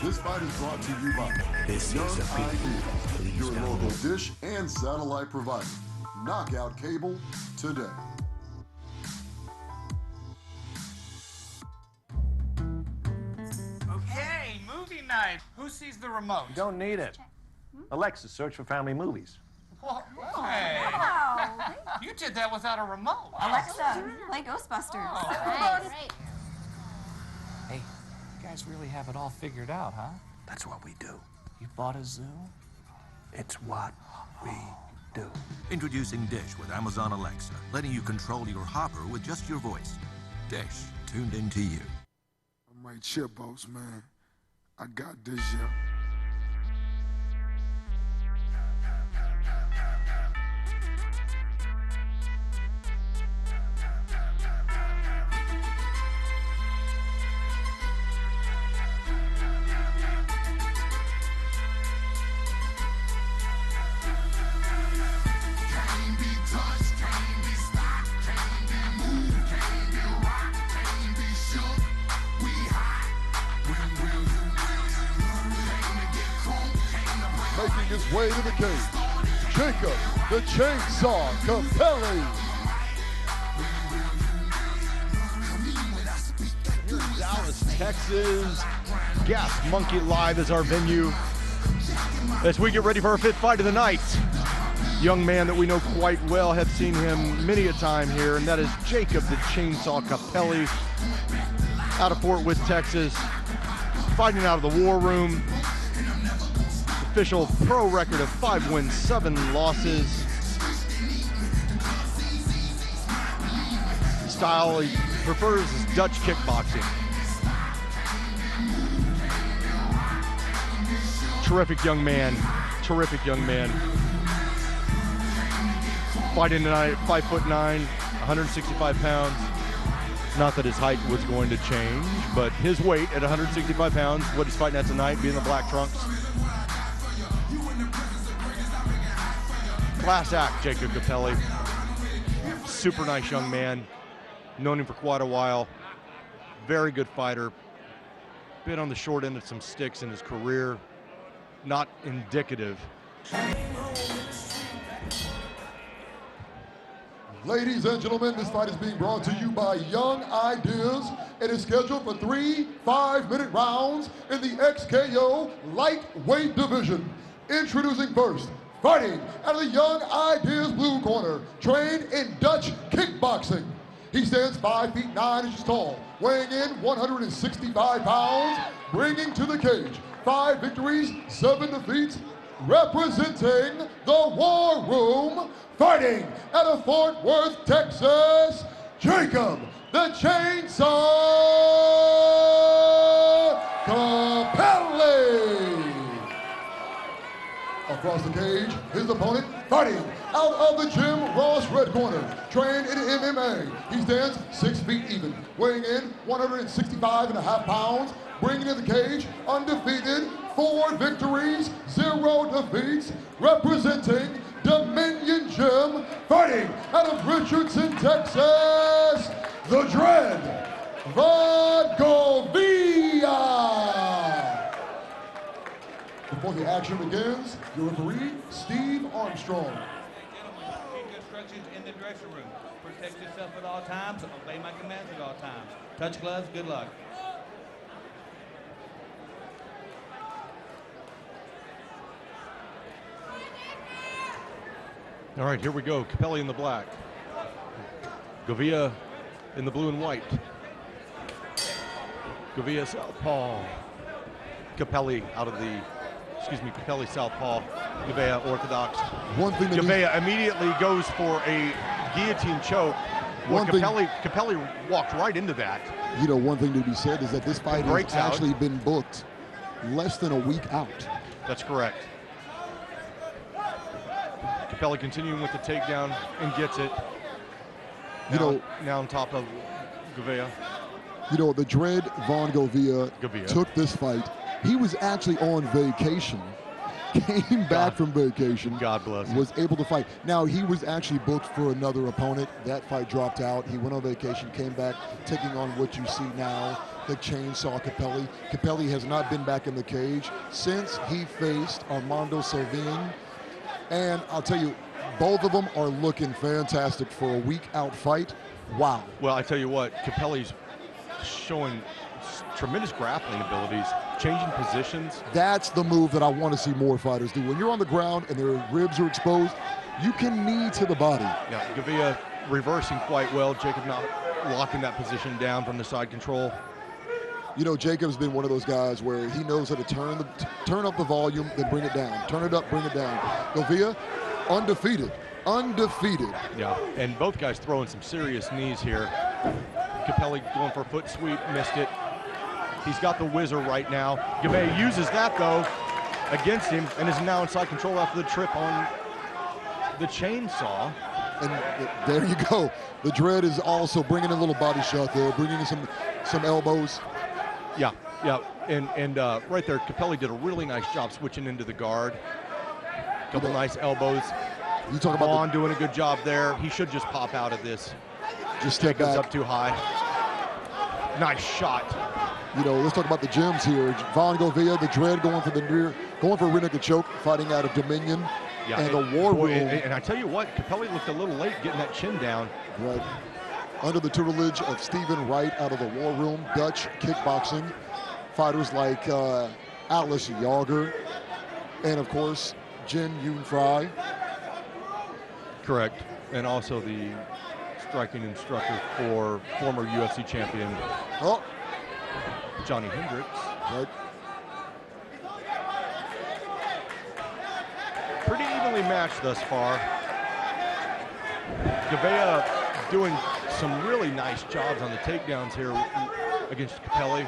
This fight is brought to you by Young ID, your local dish and satellite provider. Knockout cable today. Okay, movie night. Who sees the remote? You don't need it. Alexa, search for family movies. Well, hey. Wow. You did that without a remote. Alexa, play Ghostbusters. Oh. Right. Hey, you guys really have it all figured out, huh? That's what we do. You bought a zoo? It's what we do. Introducing Dish with Amazon Alexa, letting you control your hopper with just your voice. Dish, tuned into you. I'm right here, boss, man. I got this, yeah. Making his way to the cage, Jacob the Chainsaw Capelli. Here in Dallas, Texas. Gas Monkey Live is our venue as we get ready for our fifth fight of the night. Young man that we know quite well, have seen him many a time here, and that is Jacob the Chainsaw Capelli out of Fort Worth, Texas, fighting out of the War Room. Official pro record of 5 wins, 7 losses. Style he prefers is Dutch kickboxing. Terrific young man, terrific young man. Fighting tonight, 5'9", 165 pounds. Not that his height was going to change, but his weight at 165 pounds, what he's fighting at tonight, being the black trunks. Class act, Jacob Capelli. Super nice young man. Known him for quite a while. Very good fighter. Been on the short end of some sticks in his career. Not indicative. Ladies and gentlemen, this fight is being brought to you by Young Ideas. It is scheduled for 3 5-minute rounds in the XKO lightweight division. Introducing first, fighting out of the Young Ideas blue corner, trained in Dutch kickboxing. He stands 5 feet 9 inches tall, weighing in 165 pounds, bringing to the cage 5 victories, 7 defeats, representing the War Room, fighting out of Fort Worth, Texas, Jacob the Chainsaw Capelli. Across the cage, his opponent fighting out of the Jim Ross red corner, trained in MMA. He stands 6 feet even, weighing in 165.5 pounds, bringing to the cage undefeated, 4 victories, 0 defeats, representing Dominion Gym, fighting out of Richardson, Texas, the Dread, Govia. Before the action begins, your referee, Steve Armstrong. Gentlemen, keep instructions in the dressing room. Protect yourself at all times. Obey my commands at all times. Touch gloves. Good luck. All right, here we go. Capelli in the black. Govia in the blue and white. Govia southpaw. Capelli out of the, Capelli southpaw. Govia orthodox. One thing that Govia immediately goes for a guillotine choke. Well, Capelli walked right into that. You know, one thing to be said is that this fight has actually been booked less than a week out. That's correct. Capelli continuing with the takedown and gets it. Now on top of Govia. You know, the Dread Vaughn Govia took this fight. He was actually on vacation, came back from vacation. God bless him. Was able to fight. Now, he was actually booked for another opponent. That fight dropped out. He went on vacation, came back, taking on what you see now. the chainsaw Capelli. Capelli has not been back in the cage since he faced Armando Salvin. And I'll tell you, both of them are looking fantastic for a week-out fight. Wow. Well, I tell you what, Capelli's showing tremendous grappling abilities, changing positions. That's the move that I want to see more fighters do. When you're on the ground and their ribs are exposed, you can knee to the body. Yeah, Govia reversing quite well. Jacob not locking that position down from the side control. You know, Jacob's been one of those guys where he knows how to turn up the volume, then bring it down. Turn it up, bring it down. Govia, undefeated. Yeah, and both guys throwing some serious knees here. Capelli going for a foot sweep, missed it. He's got the whizzer right now. Govia uses that, though, against him, and is now in side control after the trip on the chainsaw. And there you go. The Dread is also bringing in a little body shot there, bringing in some elbows. Yeah, and right there, Capelli did a really nice job switching into the guard. Couple nice elbows. You talk about Vaughn doing a good job there. He should just pop out of this. Just step Goes back. up too high. Nice shot. You know, let's talk about the gyms here. Vaughn Govia, the Dread going for the going for rear naked choke, fighting out of Dominion. Yeah, and the War Room. And I tell you what, Capelli looked a little late getting that chin down. Right. Under the tutelage of Stephen Wright out of the War Room, Dutch kickboxing. Fighters like Alice Yager, and of course, Jin Yoon Fry. Correct. And also the striking instructor for former UFC champion Johnny Hendricks. Right. Pretty evenly matched thus far. Govia doing some really nice jobs on the takedowns here against Capelli.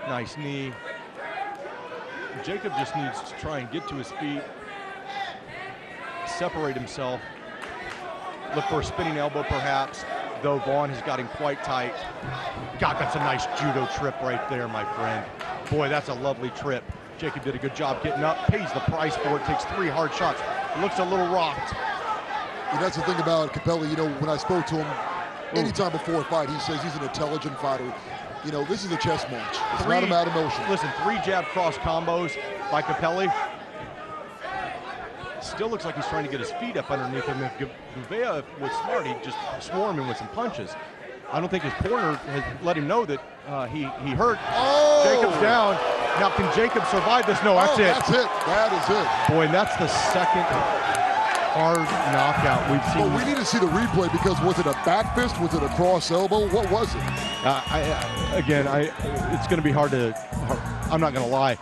Nice knee. Jacob just needs to try and get to his feet, separate himself, look for a spinning elbow perhaps, though Vaughn has got him quite tight. God, that's a nice judo trip right there, my friend. Boy, that's a lovely trip. Jacob did a good job getting up, pays the price for it, takes 3 hard shots, looks a little rocked. And that's the thing about Capelli. You know, when I spoke to him anytime before a fight, he says he's an intelligent fighter. You know, this is a chess match. It's not a matter of motion. Listen, 3 jab cross combos by Capelli. Still looks like he's trying to get his feet up underneath him. If Govia was smart, he'd just swarm him with some punches. I don't think his corner has let him know that he hurt. Oh! Jacob's down. Now, can Jacob survive this? No, that's it. That's it. That is it. Boy, and that's the second hard knockout we've seen. But we need to see the replay because was it a back fist? Was it a cross elbow? What was it? It's going to be hard to. I'm not going to lie.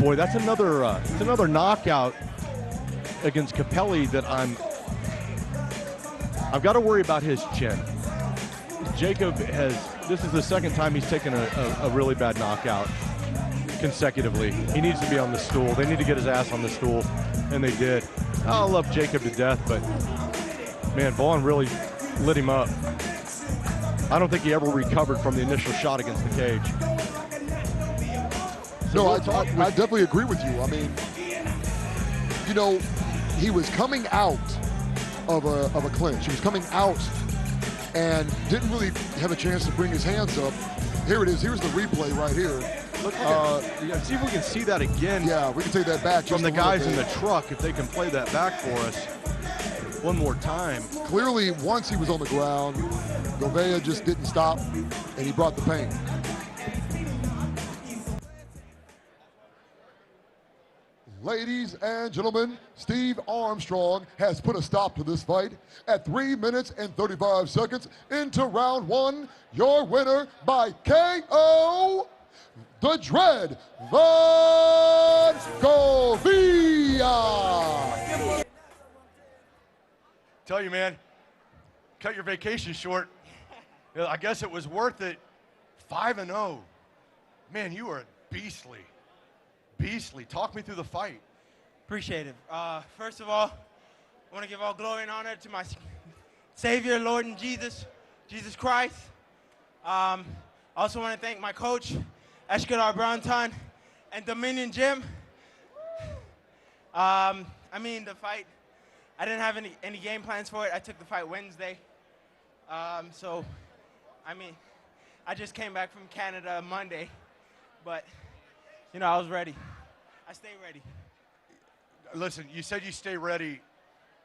Boy, that's another knockout against Capelli that I've got to worry about his chin. Jacob this is the second time he's taken a really bad knockout consecutively. He needs to be on the stool. They need to get his ass on the stool, and they did. I love Jacob to death, but man, Vaughn really lit him up. I don't think he ever recovered from the initial shot against the cage. No, I definitely agree with you. I mean, you know, he was coming out of a clinch. He was coming out and didn't really have a chance to bring his hands up. Here it is. Here's the replay right here. See if we can see that again. Yeah, we can take that back. From the guys in the truck, if they can play that back for us one more time. Clearly, once he was on the ground, Govia just didn't stop, and he brought the pain. Ladies and gentlemen, Steve Armstrong has put a stop to this fight at 3 minutes and 35 seconds into round 1. Your winner by KO, the Dread, Vaughn Govia. Tell you, man, cut your vacation short. I guess it was worth it. 5-0. Man, you are beastly. Beastly. Talk me through the fight. Appreciate it. First of all, I want to give all glory and honor to my Savior, Lord, and Jesus Christ. I also want to thank my coach, Eshkadar Brownton, and Dominion Gym. I mean, the fight, I didn't have any game plans for it. I took the fight Wednesday. So, I mean, I just came back from Canada Monday, but, you know, I was ready. I stay ready. Listen, you said you stay ready.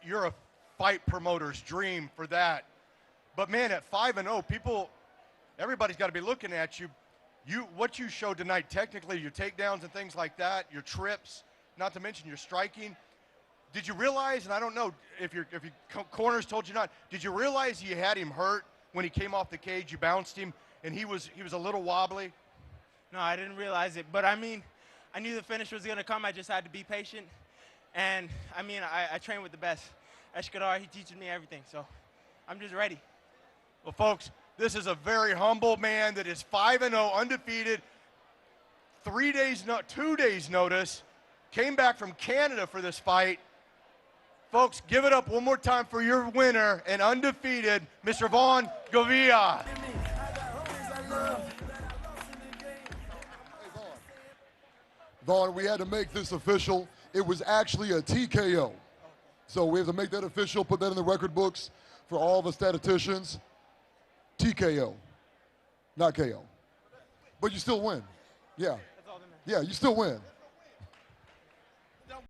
You're a fight promoter's dream for that. But man, at 5-0, everybody's got to be looking at you. What you showed tonight, technically, your takedowns and things like that, your trips, not to mention your striking. Did you realize, and I don't know if your corners told you not, did you realize you had him hurt when he came off the cage? You bounced him, and he was a little wobbly. No, I didn't realize it. But, I mean, I knew the finish was going to come. I just had to be patient. And, I mean, I train with the best. XKO, he teaches me everything. So I'm just ready. Well, folks, this is a very humble man that is 5-0, undefeated, 2 days notice, came back from Canada for this fight. Folks, give it up one more time for your winner and undefeated, Mr. Vaughn Govia. Vaughn, we had to make this official. It was actually a TKO. So we have to make that official, put that in the record books for all the statisticians. TKO, not KO. But you still win. Yeah. Yeah, you still win.